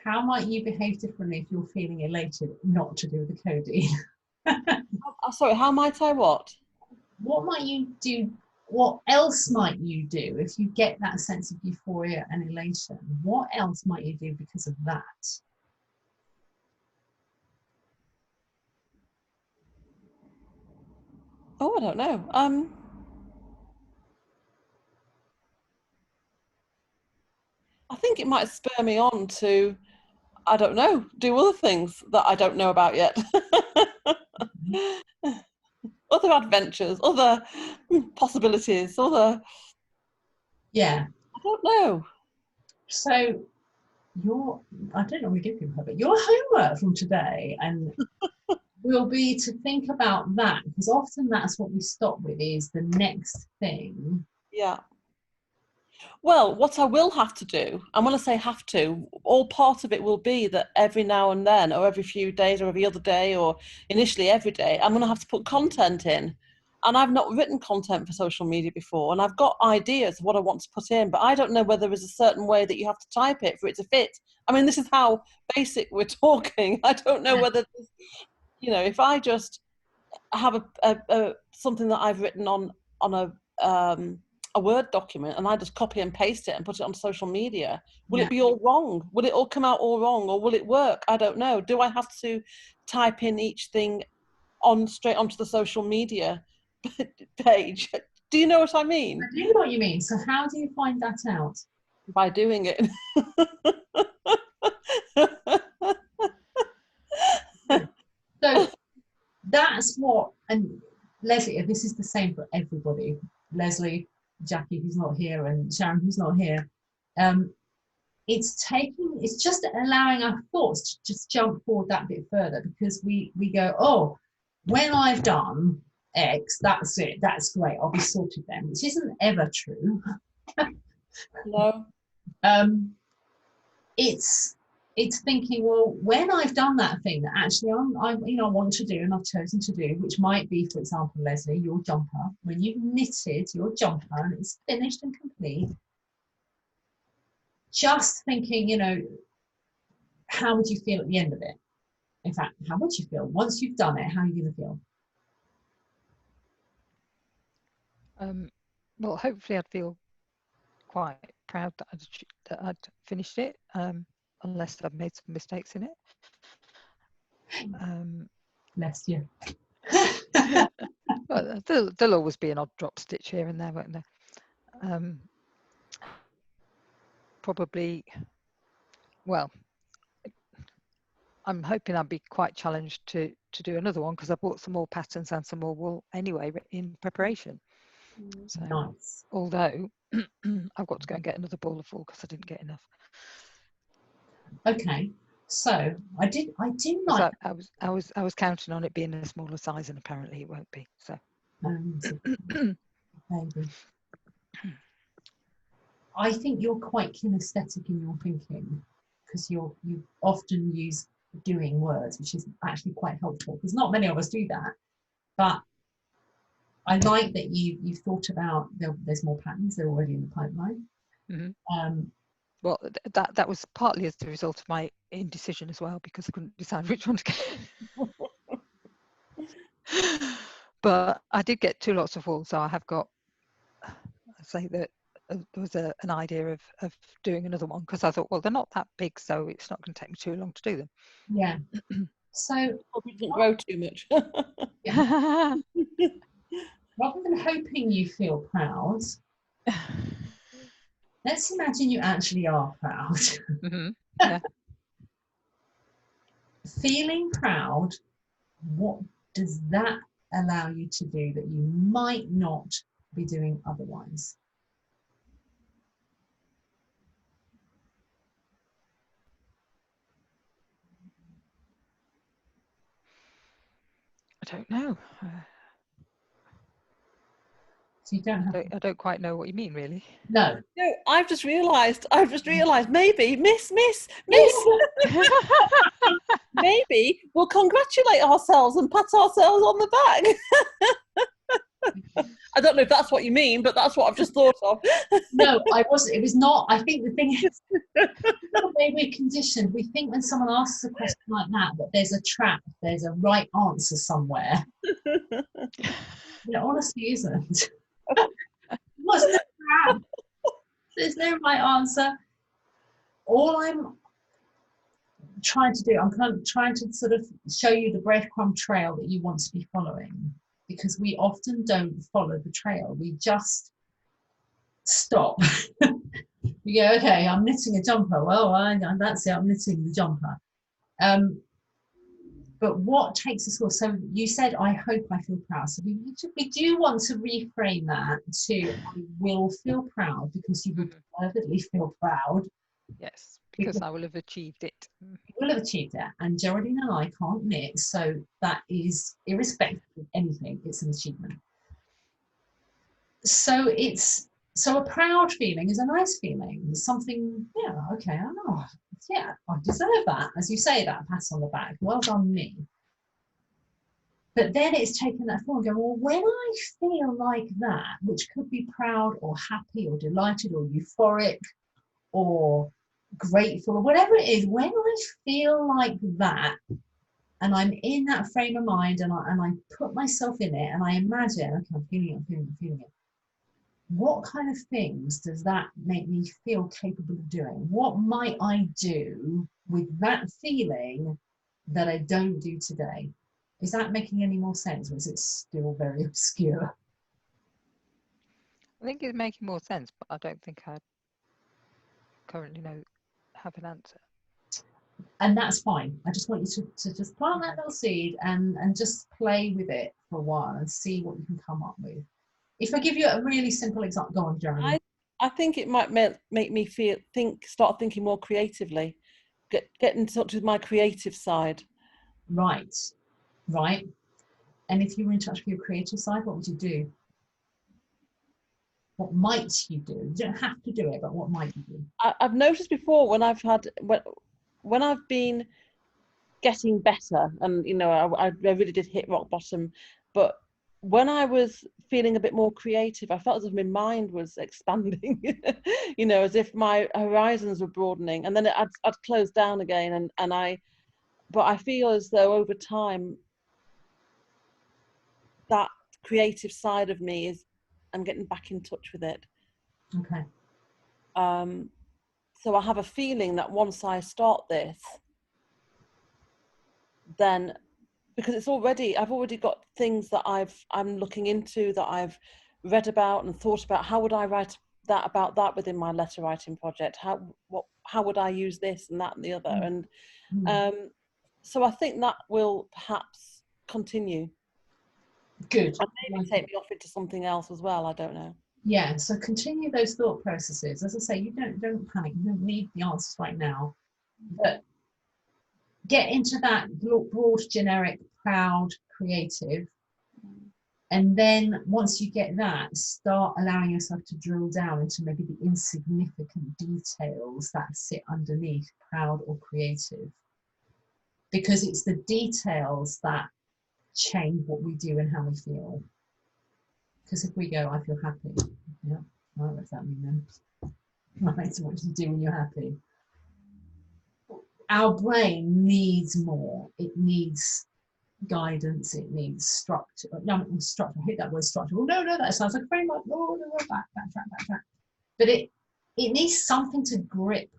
how might you behave differently if you're feeling elated not to do with the codeine? Sorry, how might I what? What might you do? What else might you do if you get that sense of euphoria and elation? What else might you do because of that? Oh, I don't know. I think it might spur me on to, I don't know, do other things that I don't know about yet. Other adventures, other possibilities, Yeah. I don't know. So I don't know, we give people but your homework from today and will be to think about that, because often that's what we stop with, is the next thing. Yeah. Well, what I will have to do, and when I say have to, all part of it will be that every now and then, or every few days, or every other day, or initially every day, I'm going to have to put content in and I've not written content for social media before, and I've got ideas of what I want to put in, but I don't know whether there's a certain way that you have to type it for it to fit. I mean, this is how basic we're talking. I don't know whether, if I just have a something that I've written on a Word document, and I just copy and paste it and put it on social media, will it be all wrong? Will it all come out all wrong, or will it work? I don't know. Do I have to type in each thing straight onto the social media page? Do you know what I mean? I do know what you mean. So how do you find that out? By doing it. So that's what, and Leslie, this is the same for everybody. Leslie, Jackie, who's not here, and Sharon, who's not here. It's just allowing our thoughts to just jump forward that bit further, because we go, oh, when I've done X, that's it, that's great, I'll be sorted then, which isn't ever true. No. It's thinking, well, when I've done that thing that actually I want to do and I've chosen to do, which might be, for example, Leslie, your jumper, when you've knitted your jumper and it's finished and complete, just thinking, how would you feel at the end of it? In fact, how would you feel once you've done it? How are you going to feel? Well, hopefully I'd feel quite proud that I'd finished it, unless I've made some mistakes in it. Bless you. Well, there'll always be an odd drop stitch here and there, won't there? Probably, well, I'm hoping I'll be quite challenged to do another one, because I bought some more patterns and some more wool anyway in preparation. So Nice. Although I've got to go and get another ball of wool because I didn't get enough. Okay, so I do like. I was counting on it being a smaller size, and apparently it won't be. So. Maybe. I think you're quite kinesthetic in your thinking, because you often use doing words, which is actually quite helpful, because not many of us do that. But I like that you've thought about there's more patterns, they're already in the pipeline. Mm-hmm. Well, that was partly as the result of my indecision as well, because I couldn't decide which one to get. But I did get 2 lots of wool, so I have got, I say that there was an idea of doing another one, because I thought, well, they're not that big, so it's not going to take me too long to do them. Yeah. So probably didn't grow too much. Rather than hoping you feel proud, let's imagine you actually are proud. Mm-hmm. Yeah. Feeling proud, what does that allow you to do that you might not be doing otherwise? I don't know. So you don't have I don't quite know what you mean, really. No. No, I've just realised, maybe, miss, maybe we'll congratulate ourselves and pat ourselves on the back. I don't know if that's what you mean, but that's what I've just thought of. No, I wasn't. It was not. I think the thing is, the way we're conditioned, we think when someone asks a question like that there's a trap, there's a right answer somewhere. There honestly isn't. What's the trap? There's no right answer. All I'm trying to do, I'm kind of trying to sort of show you the breadcrumb trail that you want to be following, because we often don't follow the trail. We just stop. You go, okay, I'm knitting a jumper. Well, that's it, I'm knitting the jumper. But what takes us all? So you said, I hope I feel proud. So we do want to reframe that to, I will feel proud, because you will deservedly feel proud. Yes, because I will have achieved it. You will have achieved it. And Geraldine and I can't knit, so that is, irrespective of anything, it's an achievement. So a proud feeling is a nice feeling. Something, yeah, okay, I know. Yeah, I deserve that. As you say, that pat on the back. Well done, me. But then it's taken that form and go, well, when I feel like that, which could be proud or happy or delighted or euphoric or grateful or whatever it is, when I feel like that, and I'm in that frame of mind, and I put myself in it, and I imagine, okay, I'm feeling it. What kind of things does that make me feel capable of doing? What might I do with that feeling that I don't do today? Is that making any more sense, or is it still very obscure? I think it's making more sense, but I don't think I currently have an answer. And that's fine. I just want you to just plant that little seed and just play with it for a while and see what you can come up with. If I give you a really simple example, go on, Jeremy. I think it might make me start thinking more creatively, get in touch with my creative side. Right. And if you were in touch with your creative side, what would you do? What might you do? You don't have to do it, but what might you do? I've noticed before when I've been getting better, and I really did hit rock bottom, but when I was feeling a bit more creative, I felt as if my mind was expanding, as if my horizons were broadening, and then I'd close down again, but I feel as though over time that creative side of me I'm getting back in touch with it. Okay. So I have a feeling that once I start this, then, because I've already got things that I'm looking into, that I've read about and thought about. How would I write about that within my letter writing project? How would I use this and that and the other? And so I think that will perhaps continue. Good. And maybe take me off into something else as well. I don't know. Yeah, so continue those thought processes. As I say, you don't panic. You don't need the answers right now. But get into that broad, generic, proud, creative. And then once you get that, start allowing yourself to drill down into maybe the insignificant details that sit underneath proud or creative. Because it's the details that change what we do and how we feel. Because if we go, I feel happy. Yeah, well, what does that mean then? Right, so what do you do when you're happy? Our brain needs more. It needs guidance. It needs structure. No, structure. I hate that word, structure. Oh, no, that sounds like a framework. Oh, no, backtrack. But it needs something to grip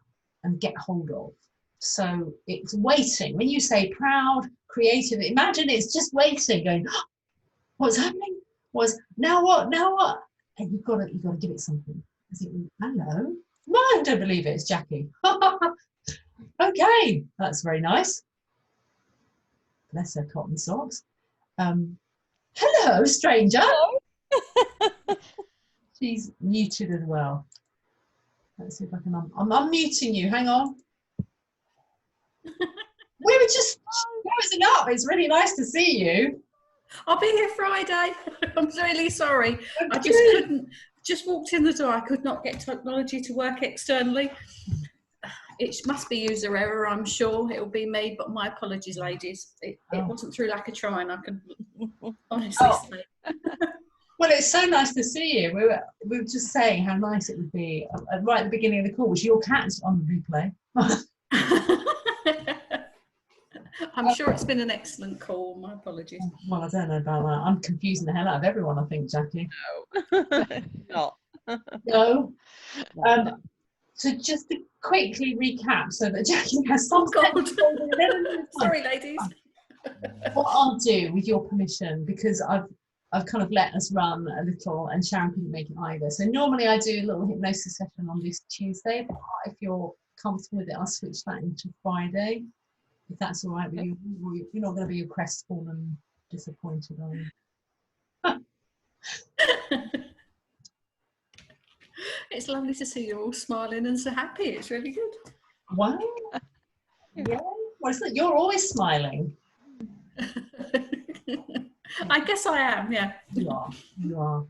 and get hold of. So it's waiting. When you say proud, creative, imagine it's just waiting, going, oh, what's happening? Now what? And you've got to give it something. I think, hello. No, I don't believe it. It's Jackie. Okay, that's very nice. Bless her cotton socks. Hello, stranger. Hello. She's muted as well. Let's see if I can. I'm unmuting you. Hang on. We were just closing up. It's really nice to see you. I'll be here Friday. I'm really sorry. Okay. I just couldn't. Just walked in the door. I could not get technology to work externally. It must be user error, I'm sure. It'll be me, but my apologies, ladies. It wasn't through lack of trying, I can honestly say. Well, it's so nice to see you. We were just saying how nice it would be. Right at the beginning of the call, was your cat on the replay? I'm sure it's been an excellent call. My apologies. Well, I don't know about that. I'm confusing the hell out of everyone, I think, Jackie. No. No. So just to quickly recap so that Jackie has some Sorry, ladies. What I'll do, with your permission, because I've kind of let us run a little and Sharon couldn't make it either. So normally I do a little hypnosis session on this Tuesday, but if you're comfortable with it, I'll switch that into Friday. If that's all right with you. You're not going to be crestfallen, disappointed, are you? It's lovely to see you all smiling and so happy. It's really good. Wow. Yeah. Well, it's like you're always smiling. I guess I am, yeah. You are.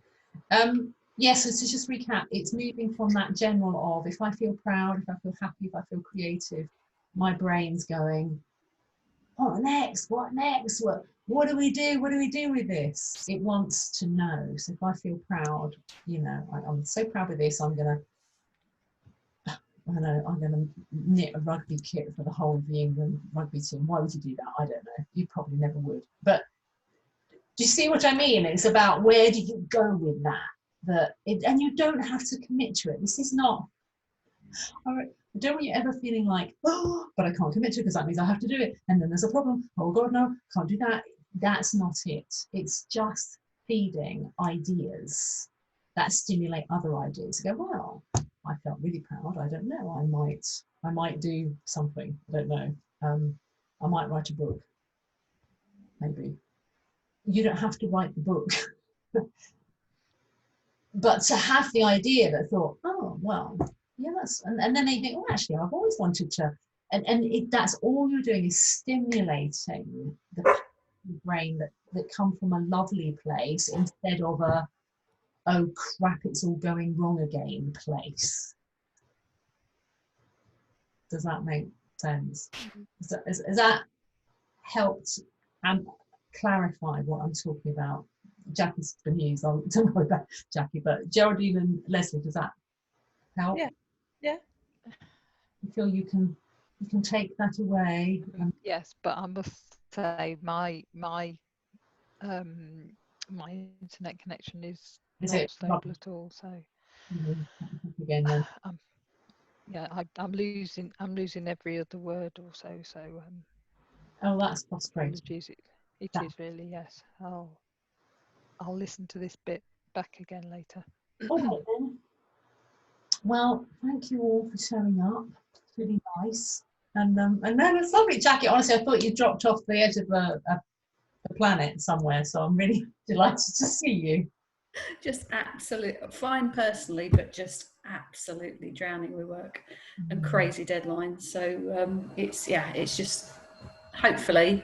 Yes, so to just recap, it's moving from that general of if I feel proud, if I feel happy, if I feel creative, my brain's going, what next? what do we do? What do we do with this? It wants to know. So if I feel proud, you know, I'm so proud of this, I'm gonna knit a rugby kit for the whole of the England rugby team. Why would you do that? I don't know. You probably never would. But do you see what I mean? It's about where do you go with that? And you don't have to commit to it. This is not. I don't want you ever feeling like, oh, but I can't commit to it because that means I have to do it. And then there's a problem. Oh God, no, can't do that. That's not it. It's just feeding ideas that stimulate other ideas. You go, well, I felt really proud. I don't know. I might do something. I don't know. I might write a book. Maybe. You don't have to write the book. But to have the idea that thought, oh, well, yeah, and then they think, well, actually, I've always wanted to, that's all you're doing is stimulating the brain that come from a lovely place instead of a, oh crap, it's all going wrong again place. Does that make sense? Has that helped and clarify what I'm talking about? Jackie's bemused. I don't know about Jackie, but Geraldine and Leslie, does that help? Yeah. You feel you can take that away? Yes, but I must say my internet connection is not stable at all. So again, then. I'm losing every other word or so. So oh, that's frustrating. It is really, yes. I'll listen to this bit back again later. All right then. Well, thank you all for showing up. It's really nice. And then it's lovely, Jackie. Honestly, I thought you dropped off the edge of a planet somewhere, so I'm really delighted to see you. Just absolutely fine personally, but just absolutely drowning with work and crazy deadlines. So it's just hopefully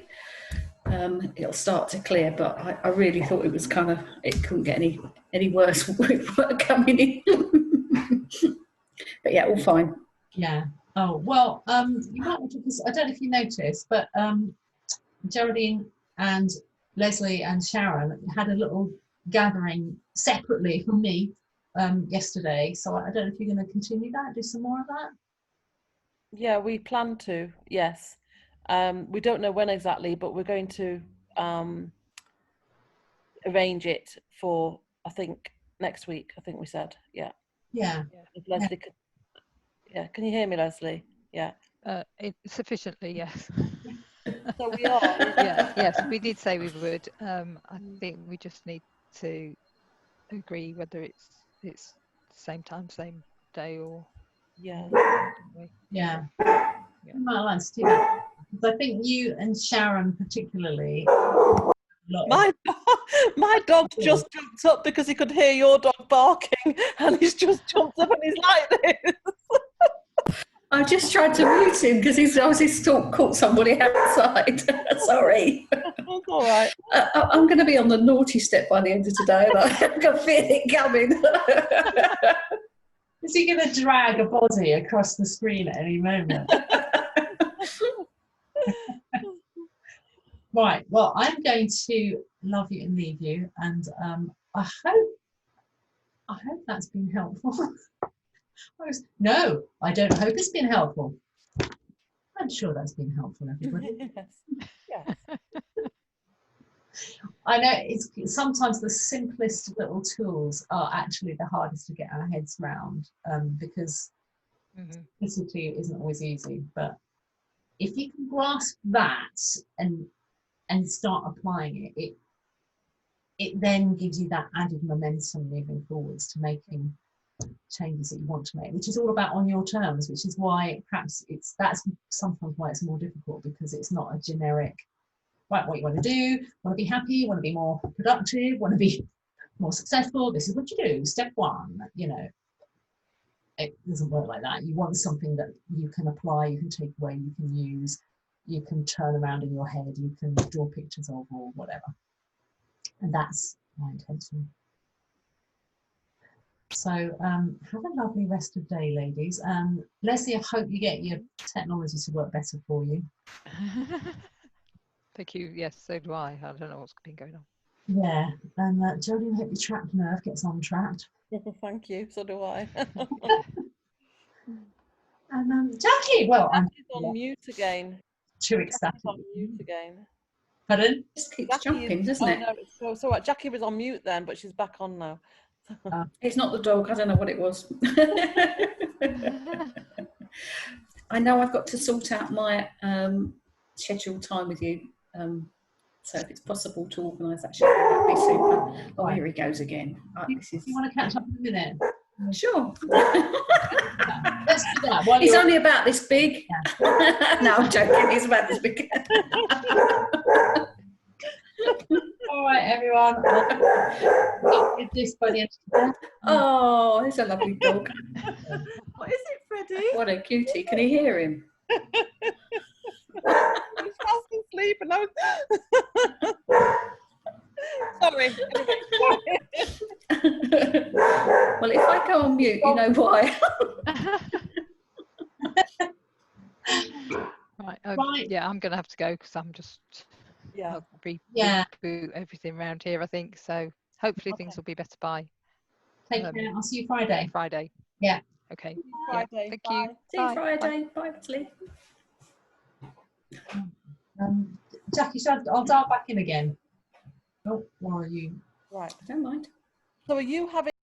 it'll start to clear. But I really thought it couldn't get any worse with work coming in. But yeah, all fine. Yeah. Oh well, you might want to. I don't know if you noticed, but Geraldine and Leslie and Sharon had a little gathering separately from me yesterday. So I don't know if you're going to continue that, do some more of that. Yeah, we plan to. Yes, we don't know when exactly, but we're going to arrange it for, I think, next week. I think we said, yeah. If Leslie could. Yeah, can you hear me, Leslie? Yeah. Sufficiently, yes. So we are. Yes, we did say we would. I think we just need to agree whether it's same time, same day, or yeah. Well, let's do that. Because I think you and Sharon particularly. My dog just jumped up because he could hear your dog barking, and he's just jumped up and he's like this. I just tried to mute him because he's obviously caught somebody outside. Sorry. That's all right. I'm going to be on the naughty step by the end of today, and I can feel it coming. Is he going to drag a body across the screen at any moment? Right. Well, I'm going to love you and leave you, and I hope that's been helpful. No, I don't hope it's been helpful. I'm sure that's been helpful, everybody. Yes. I know it's sometimes the simplest little tools are actually the hardest to get our heads around because simplicity isn't always easy. But if you can grasp that and start applying it, it then gives you that added momentum moving forwards to making changes that you want to make, which is all about on your terms, which is why perhaps that's sometimes why it's more difficult, because it's not a generic, right, what you want to do, want to be happy, want to be more productive, want to be more successful, this is what you do, step one. It doesn't work like that. You want something that you can apply, you can take away, you can use, you can turn around in your head, you can draw pictures of, or whatever. And that's my intention. So have a lovely rest of day, ladies. Leslie, I hope you get your technology to work better for you. Thank you. Yes, so do I. I don't know what's been going on. Yeah, and Jodie, I hope your trapped nerve gets untrapped. Thank you. So do I. And Jackie, well, I'm Jackie's on mute again. too Jackie's ecstatic. on mute again. Pardon? Just keeps Jackie jumping, is, doesn't oh it? no, it's so right. Jackie was on mute then, but she's back on now. It's not the dog. I don't know what it was. I know I've got to sort out my scheduled time with you. So if it's possible to organise that, that'd be super. Oh, here he goes again. This is... You want to catch up in a minute? Sure. Let's do that. While He's you're... only about this big. Yeah. No, I'm joking. He's about this big. All right, everyone. I'll get this by the end of the day. Oh, he's a lovely dog. What is it, Freddie? What a cutie. Can you hear him? He's fast asleep and I was... Sorry. Well, if I go on mute, you know why. Right. Yeah, I'm going to have to go because I'm just reboot everything around here, I think. So hopefully things will be better by. Take care. I'll see you Friday. Friday. Yeah. Okay. Friday. Yeah. Thank Bye. you. See you Friday. Bye, Leslie. Jackie, I'll dial back in again. Oh, or are you? Right. I don't mind. So are you having